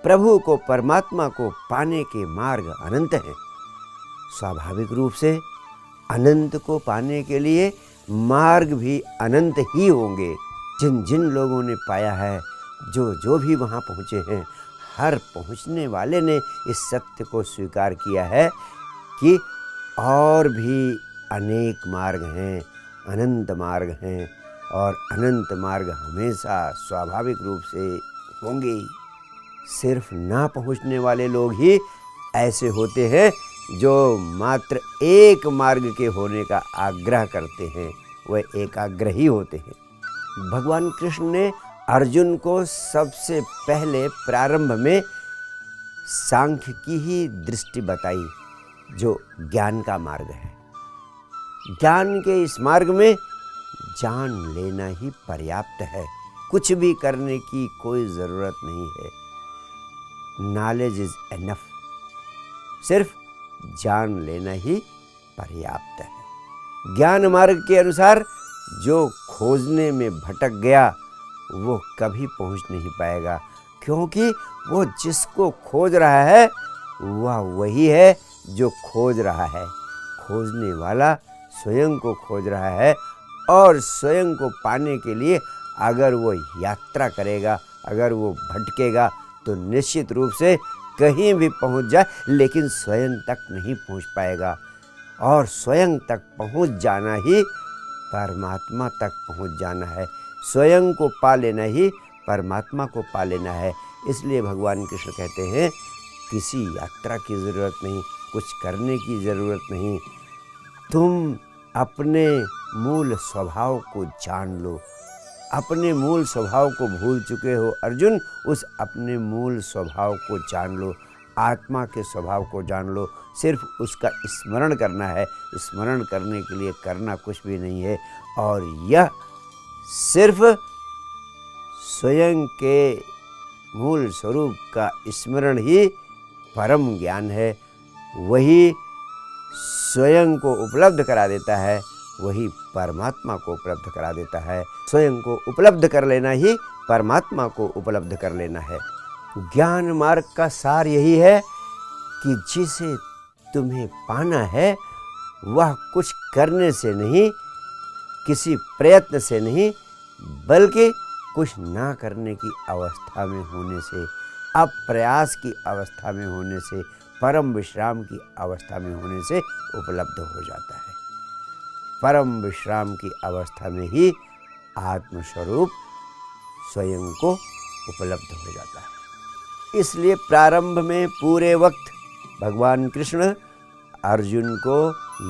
प्रभु को, परमात्मा को पाने के मार्ग अनंत हैं। स्वाभाविक रूप से अनंत को पाने के लिए मार्ग भी अनंत ही होंगे। जिन जिन लोगों ने पाया है, जो जो भी वहाँ पहुँचे हैं, हर पहुँचने वाले ने इस सत्य को स्वीकार किया है कि और भी अनेक मार्ग हैं, अनंत मार्ग हैं, और अनंत मार्ग हमेशा स्वाभाविक रूप से होंगे ही। सिर्फ ना पहुँचने वाले लोग ही ऐसे होते हैं जो मात्र एक मार्ग के होने का आग्रह करते हैं, वह एकाग्रही होते हैं। भगवान कृष्ण ने अर्जुन को सबसे पहले प्रारंभ में सांख्य की ही दृष्टि बताई, जो ज्ञान का मार्ग है। ज्ञान के इस मार्ग में जान लेना ही पर्याप्त है, कुछ भी करने की कोई ज़रूरत नहीं है। नॉलेज इज एनफ, सिर्फ जान लेना ही पर्याप्त है। ज्ञान मार्ग के अनुसार जो खोजने में भटक गया वो कभी पहुंच नहीं पाएगा, क्योंकि वो जिसको खोज रहा है वह वही है जो खोज रहा है। खोजने वाला स्वयं को खोज रहा है, और स्वयं को पाने के लिए अगर वो यात्रा करेगा, अगर वो भटकेगा, तो निश्चित रूप से कहीं भी पहुंच जाए, लेकिन स्वयं तक नहीं पहुंच पाएगा। और स्वयं तक पहुंच जाना ही परमात्मा तक पहुंच जाना है। स्वयं को पा लेना ही परमात्मा को पा लेना है। इसलिए भगवान कृष्ण कहते हैं, किसी यात्रा की ज़रूरत नहीं, कुछ करने की ज़रूरत नहीं। तुम अपने मूल स्वभाव को जान लो। अपने मूल स्वभाव को भूल चुके हो अर्जुन, उस अपने मूल स्वभाव को जान लो। आत्मा के स्वभाव को जान लो। सिर्फ उसका स्मरण करना है। स्मरण करने के लिए करना कुछ भी नहीं है, और यह सिर्फ स्वयं के मूल स्वरूप का स्मरण ही परम ज्ञान है। वही स्वयं को उपलब्ध करा देता है, वही परमात्मा को उपलब्ध करा देता है। स्वयं को उपलब्ध कर लेना ही परमात्मा को उपलब्ध कर लेना है। ज्ञान मार्ग का सार यही है कि जिसे तुम्हें पाना है वह कुछ करने से नहीं, किसी प्रयत्न से नहीं, बल्कि कुछ ना करने की अवस्था में होने से, अप्रयास की अवस्था में होने से, परम विश्राम की अवस्था में होने से उपलब्ध हो जाता है। परम विश्राम की अवस्था में ही आत्मस्वरूप स्वयं को उपलब्ध हो जाता है। इसलिए प्रारंभ में पूरे वक्त भगवान कृष्ण अर्जुन को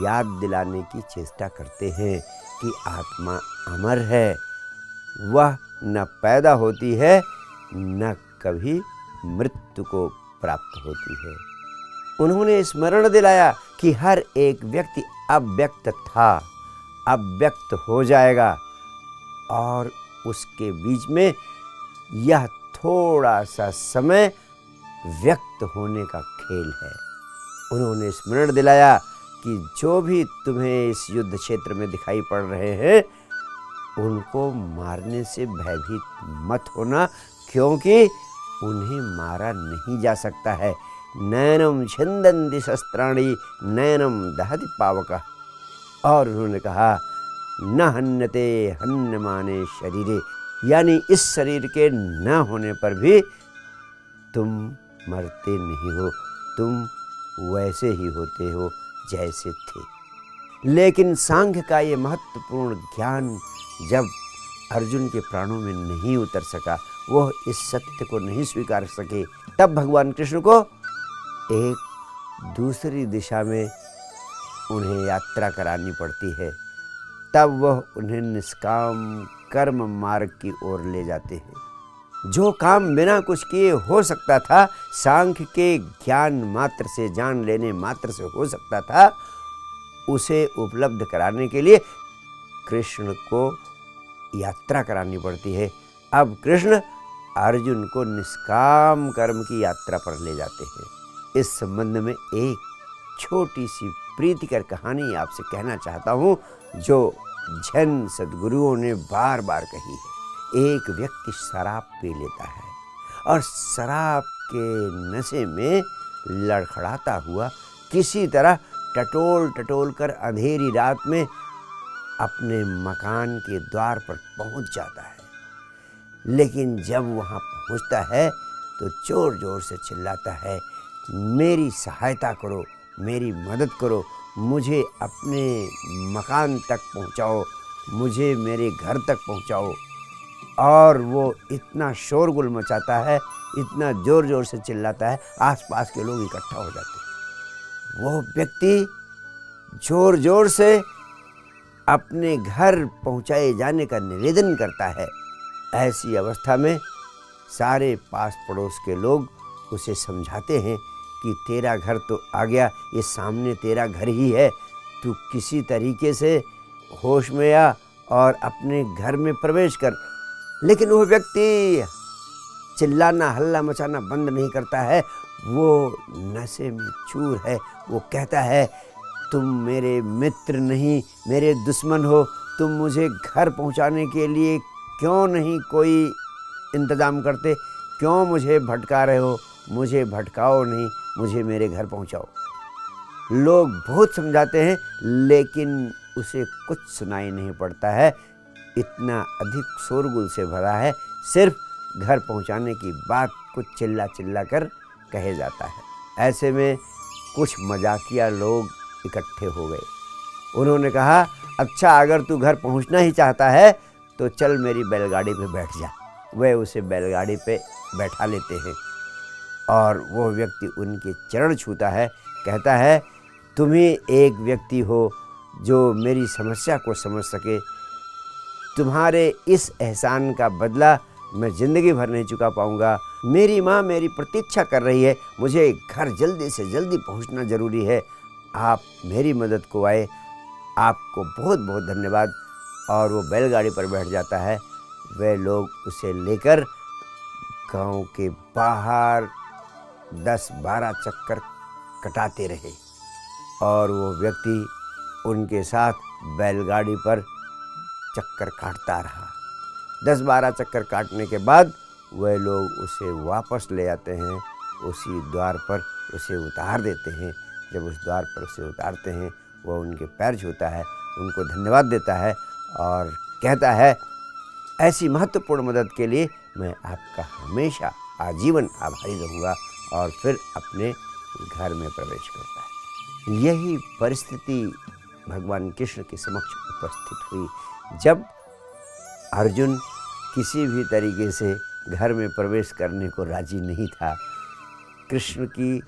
याद दिलाने की चेष्टा करते हैं कि आत्मा अमर है, वह न पैदा होती है न कभी मृत्यु को प्राप्त होती है। उन्होंने स्मरण दिलाया कि हर एक व्यक्ति अव्यक्त था, अव्यक्त हो जाएगा, और उसके बीच में यह थोड़ा सा समय व्यक्त होने का खेल है। उन्होंने स्मरण दिलाया कि जो भी तुम्हें इस युद्ध क्षेत्र में दिखाई पड़ रहे हैं, उनको मारने से भयभीत मत होना, क्योंकि उन्हें मारा नहीं जा सकता है। नैनम छिन्दन्ति शस्त्राणि नैनम दहति पावकः। और उन्होंने कहा, न हन्यते हन्यमाने शरीरे, यानी इस शरीर के न होने पर भी तुम मरते नहीं हो, तुम वैसे ही होते हो जैसे थे। लेकिन सांख्य का ये महत्वपूर्ण ज्ञान जब अर्जुन के प्राणों में नहीं उतर सका, वह इस सत्य को नहीं स्वीकार सके, तब भगवान कृष्ण को एक दूसरी दिशा में उन्हें यात्रा करानी पड़ती है। तब वह उन्हें निष्काम कर्म मार्ग की ओर ले जाते हैं। जो काम बिना कुछ किए हो सकता था, सांख्य के ज्ञान मात्र से, जान लेने मात्र से हो सकता था, उसे उपलब्ध कराने के लिए कृष्ण को यात्रा करानी पड़ती है। अब कृष्ण अर्जुन को निष्काम कर्म की यात्रा पर ले जाते हैं। इस संबंध में एक छोटी सी प्रीतिकर कहानी आपसे कहना चाहता हूँ, जो जैन सद्गुरुओं ने बार बार कही है। एक व्यक्ति शराब पी लेता है, और शराब के नशे में लड़खड़ाता हुआ किसी तरह टटोल टटोल कर अंधेरी रात में अपने मकान के द्वार पर पहुंच जाता है। लेकिन जब वहां पहुंचता है तो जोर जोर से चिल्लाता है, मेरी सहायता करो, मेरी मदद करो, मुझे अपने मकान तक पहुंचाओ, मुझे मेरे घर तक पहुंचाओ। और वो इतना शोरगुल मचाता है, इतना ज़ोर ज़ोर से चिल्लाता है, आसपास के लोग इकट्ठा हो जाते हैं। वो व्यक्ति ज़ोर ज़ोर से अपने घर पहुंचाए जाने का निवेदन करता है। ऐसी अवस्था में सारे पास पड़ोस के लोग उसे समझाते हैं कि तेरा घर तो आ गया, ये सामने तेरा घर ही है, तू किसी तरीके से होश में आ और अपने घर में प्रवेश कर। लेकिन वो व्यक्ति चिल्लाना हल्ला मचाना बंद नहीं करता है। वो नशे में चूर है। वो कहता है, तुम मेरे मित्र नहीं, मेरे दुश्मन हो, तुम मुझे घर पहुंचाने के लिए क्यों नहीं कोई इंतज़ाम करते, क्यों मुझे भटका रहे हो, मुझे भटकाओ नहीं, मुझे मेरे घर पहुंचाओ। लोग बहुत समझाते हैं लेकिन उसे कुछ सुनाई नहीं पड़ता है। इतना अधिक शोरगुल से भरा है, सिर्फ घर पहुंचाने की बात कुछ चिल्ला चिल्ला कर कहे जाता है। ऐसे में कुछ मजाकिया लोग इकट्ठे हो गए। उन्होंने कहा, अच्छा अगर तू घर पहुंचना ही चाहता है तो चल मेरी बैलगाड़ी पे बैठ जा। वह उसे बैलगाड़ी पे बैठा लेते हैं और वो व्यक्ति उनके चरण छूता है, कहता है, तुम ही एक व्यक्ति हो जो मेरी समस्या को समझ सके। तुम्हारे इस एहसान का बदला मैं ज़िंदगी भर नहीं चुका पाऊँगा। मेरी माँ मेरी प्रतीक्षा कर रही है, मुझे घर जल्दी से जल्दी पहुँचना ज़रूरी है। आप मेरी मदद को आए, आपको बहुत बहुत धन्यवाद। और वो बैलगाड़ी पर बैठ जाता है। वे लोग उसे लेकर गांव के बाहर 10-12 चक्कर कटाते रहे और वो व्यक्ति उनके साथ बैलगाड़ी पर चक्कर काटता रहा। 10-12 चक्कर काटने के बाद वे लोग उसे वापस ले आते हैं, उसी द्वार पर उसे उतार देते हैं। जब उस द्वार पर उसे उतारते हैं, वह उनके पैर छूता है, उनको धन्यवाद देता है और कहता है, ऐसी महत्वपूर्ण मदद के लिए मैं आपका हमेशा आजीवन आभारी रहूँगा। और फिर अपने घर में प्रवेश करता है। यही परिस्थिति भगवान कृष्ण के समक्ष उपस्थित हुई जब अर्जुन किसी भी तरीके से घर में प्रवेश करने को राजी नहीं था। कृष्ण की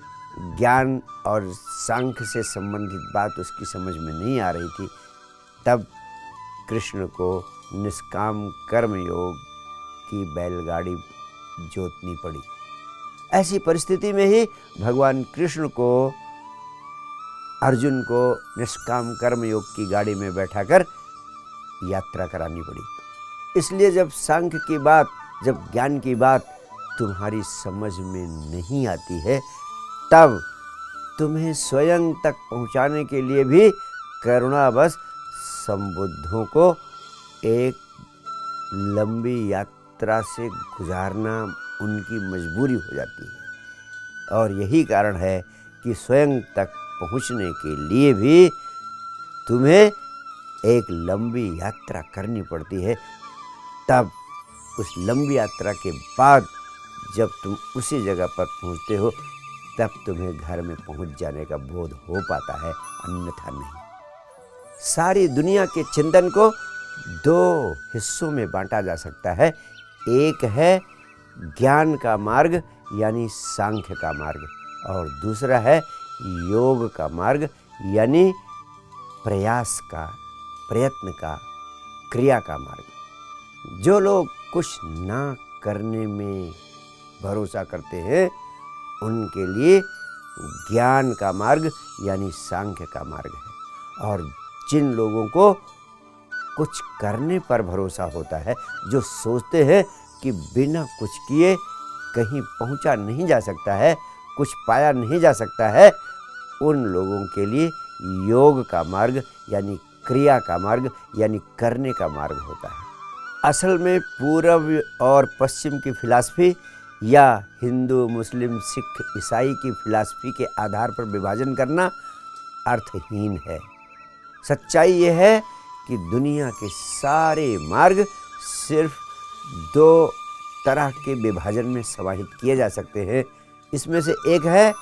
ज्ञान और सांख्य से संबंधित बात उसकी समझ में नहीं आ रही थी। तब कृष्ण को निष्काम कर्म योग की बैलगाड़ी जोतनी पड़ी। ऐसी परिस्थिति में ही भगवान कृष्ण को अर्जुन को निष्काम कर्म योग की गाड़ी में बैठाकर यात्रा करानी पड़ी। इसलिए जब सांख्य की बात, जब ज्ञान की बात तुम्हारी समझ में नहीं आती है, तब तुम्हें स्वयं तक पहुंचाने के लिए भी करुणावश संबुद्धों को एक लंबी यात्रा से गुजारना उनकी मजबूरी हो जाती है। और यही कारण है कि स्वयं तक पहुंचने के लिए भी तुम्हें एक लंबी यात्रा करनी पड़ती है। तब उस लंबी यात्रा के बाद जब तुम उसी जगह पर पहुंचते हो, तब तुम्हें घर में पहुंच जाने का बोध हो पाता है, अन्यथा नहीं। सारी दुनिया के चिंतन को दो हिस्सों में बांटा जा सकता है। एक है ज्ञान का मार्ग यानी सांख्य का मार्ग, और दूसरा है योग का मार्ग यानी प्रयास का, प्रयत्न का, क्रिया का मार्ग। जो लोग कुछ ना करने में भरोसा करते हैं, उनके लिए ज्ञान का मार्ग यानी सांख्य का मार्ग है। और जिन लोगों को कुछ करने पर भरोसा होता है, जो सोचते हैं कि बिना कुछ किए कहीं पहुंचा नहीं जा सकता है, कुछ पाया नहीं जा सकता है, उन लोगों के लिए योग का मार्ग यानी क्रिया का मार्ग यानी करने का मार्ग होता है। असल में पूर्व और पश्चिम की फिलॉसफी या हिंदू, मुस्लिम, सिख, ईसाई की फिलॉसफी के आधार पर विभाजन करना अर्थहीन है। सच्चाई यह है कि दुनिया के सारे मार्ग सिर्फ दो तरह के विभाजन में समाहित किए जा सकते हैं। इसमें से एक है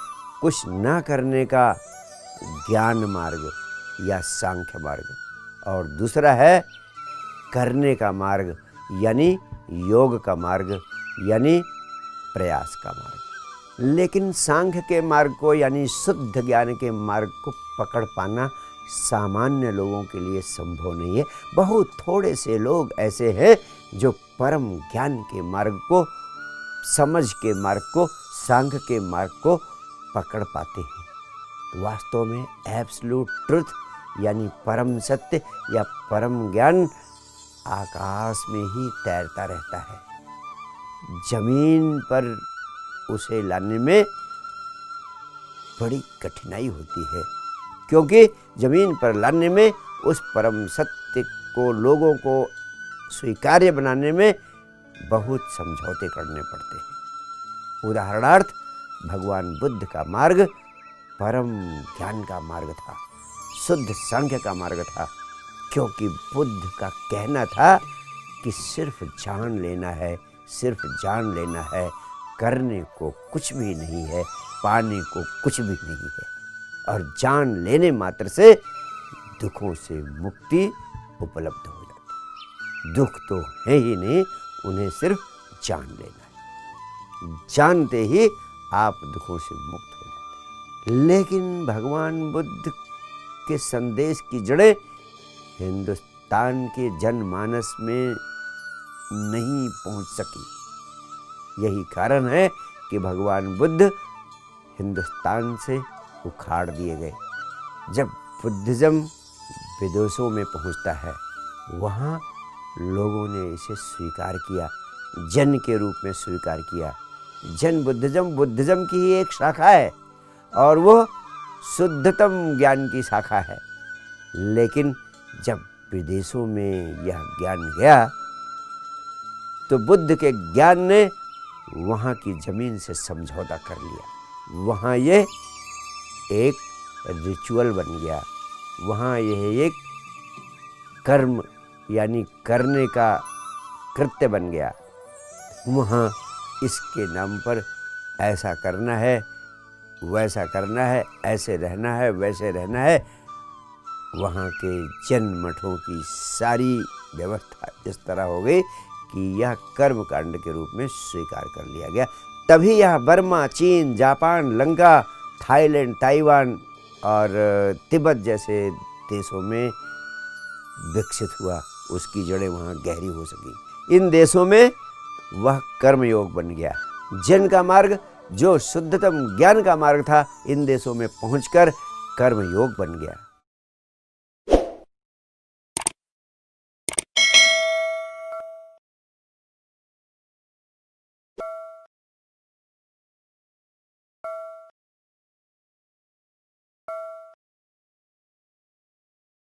कुछ न करने का ज्ञान मार्ग या सांख्य मार्ग, और दूसरा है करने का मार्ग यानी योग का मार्ग यानी प्रयास का मार्ग। लेकिन सांख्य के मार्ग को यानी शुद्ध ज्ञान के मार्ग को पकड़ पाना सामान्य लोगों के लिए संभव नहीं है। बहुत थोड़े से लोग ऐसे हैं जो परम ज्ञान के मार्ग को, समझ के मार्ग को, सांख्य के मार्ग को पकड़ पाते हैं। वास्तव में एब्सोल्यूट ट्रुथ यानी परम सत्य या परम ज्ञान आकाश में ही तैरता रहता है। जमीन पर उसे लाने में बड़ी कठिनाई होती है, क्योंकि जमीन पर लाने में उस परम सत्य को लोगों को स्वीकार्य बनाने में बहुत समझौते करने पड़ते हैं। उदाहरणार्थ भगवान बुद्ध का मार्ग परम ज्ञान का मार्ग था, शुद्ध सांख्य का मार्ग था, क्योंकि बुद्ध का कहना था कि सिर्फ जान लेना है, सिर्फ जान लेना है, करने को कुछ भी नहीं है, पाने को कुछ भी नहीं है, और जान लेने मात्र से दुखों से मुक्ति उपलब्ध हो जाती है। दुख तो है ही नहीं, उन्हें सिर्फ जान लेना है। जानते ही आप दुखों से मुक्त हो जाते हैं। लेकिन भगवान बुद्ध के संदेश की जड़ें हिंदुस्तान के जनमानस में नहीं पहुंच सकी। यही कारण है कि भगवान बुद्ध हिंदुस्तान से उखाड़ दिए गए। जब बुद्धिज़्म विदेशों में पहुंचता है, वहाँ लोगों ने इसे स्वीकार किया, जन के रूप में स्वीकार किया। जन बुद्धिज़्म की ही एक शाखा है और वो शुद्धतम ज्ञान की शाखा है। लेकिन जब विदेशों में यह ज्ञान गया तो बुद्ध के ज्ञान ने वहाँ की ज़मीन से समझौता कर लिया। वहाँ ये एक रिचुअल बन गया, वहाँ यह एक कर्म यानी करने का कृत्य बन गया। वहाँ इसके नाम पर ऐसा करना है, वैसा करना है, ऐसे रहना है, वैसे रहना है। वहाँ के जन मठों की सारी व्यवस्था इस तरह हो गई कि यह कर्म कांड के रूप में स्वीकार कर लिया गया। तभी यह बर्मा, चीन, जापान, लंका, थाईलैंड, ताइवान और तिब्बत जैसे देशों में विकसित हुआ। उसकी जड़ें वहाँ गहरी हो सकी। इन देशों में वह कर्मयोग बन गया। जन का मार्ग जो शुद्धतम ज्ञान का मार्ग था, इन देशों में पहुंचकर कर्मयोग बन गया।